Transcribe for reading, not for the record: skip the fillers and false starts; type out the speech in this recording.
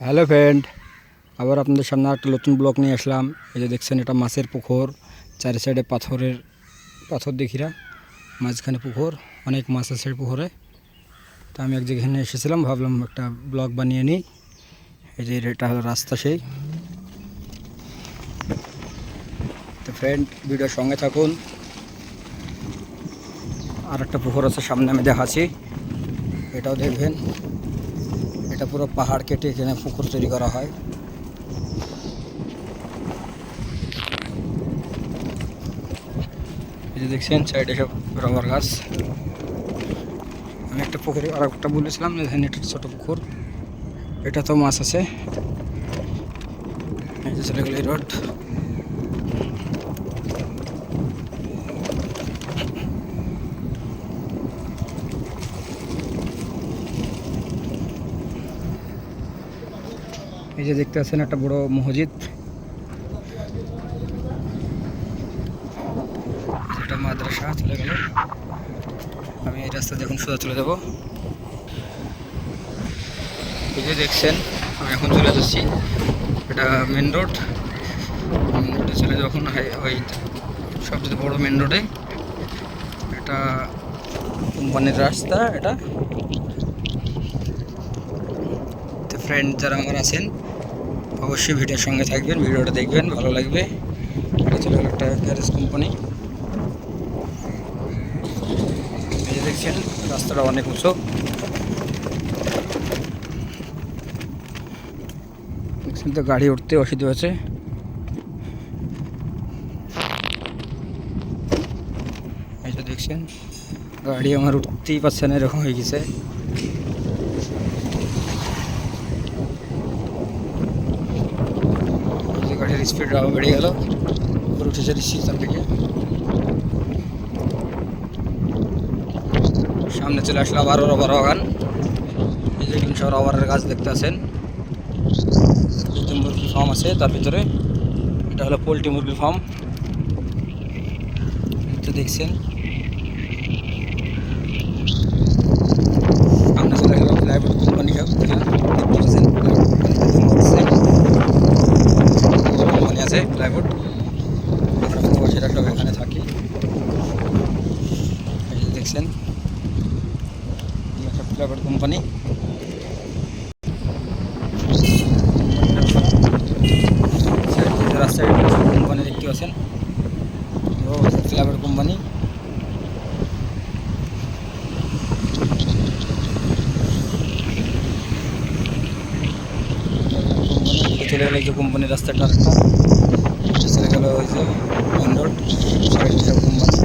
Hello friend, আবার আপনাদের সামনে একটা নতুন ব্লগ নিয়ে আসলাম। এই যে দেখছেন, এটা মাছের পুকুর, চারি সাইডে পাথর দেখিরা, মাঝখানে পুকুর, অনেক মাছ আছে পুকুরে। তো আমি এক জায়গায় এসেছিলাম, ভাবলাম একটা ব্লগ বানিয়ে নিই। এই যে এটা হলো রাস্তা সেই। তো ফ্রেন্ড, ভিডিওর সঙ্গে থাকুন। আর একটা পুকুর আছে সামনে, আমি দেখাচ্ছি, এটাও দেখবেন। এটা পুরো পাহাড় কেটে এখানে পুকুর তৈরি করা হয়। এই যে দেখছেন সাইডে সব রবার গাছ। আমি একটা পুকুরে আর একটা বলেছিলাম, এখানে একটা ছোট পুকুর, এটা তো মাছ আছে। এই যে চলে গেল এই রোড। এই যে দেখতে পাচ্ছেন একটা বড় মসজিদ, এটা মাদ্রাসা। চলে গেল, আমি এই রাস্তা দিয়ে এখন সোজা চলে যাব। এই যে দেখছেন, আমি এখন চলে যাচ্ছি, এটা মেন রোড। মেন রোডে চলে যখন ওই সবচেয়ে বড় মেন রোডে, এটা কোম্পানির রাস্তা এটা। তো ফ্রেন্ড যারা আমার আছেন, অবশ্যই ভিডিওর সঙ্গে থাকবেন, ভিডিওটা দেখবেন, ভালো লাগবে। এটা চলে গেল একটা গ্যারেজ কোম্পানি। এই যে দেখছেন, রাস্তাটা অনেক উঁচু। দেখছেন তো, গাড়ি উঠতে অসুবিধা হয়েছে। এই যে দেখছেন, গাড়ি আমার উঠতেই পারছে না, এরকম হয়ে গেছে। গাড়ির স্পিড আরও বেড়ে গেল, উপরে উঠেছে স্টেশন থেকে। সামনে চলে আসলো আবারও রবার বাগান। এই যে সব রবারের গাছ দেখতে আছেন। মুরগি ফার্ম আছে তার ভিতরে, এটা হলো পোলট্রি মুরগি ফার্ম। তো দেখছেন, সামনে চলে গেল প্লাইউড কোম্পানি। সব দেখতে কোম্পানি আছে প্লাইউড। আমরা বছর একটা এখানে থাকি। এই যে দেখছেন, প্লাইউড কোম্পানি। রাস্তায় কোম্পানি দেখতে পাচ্ছেন, প্লাইউড কোম্পানি। চলে গেল এই যে কোম্পানির রাস্তাটা, একটা চলে গেল ওই যে মেন রোড, সব কোম্পানি।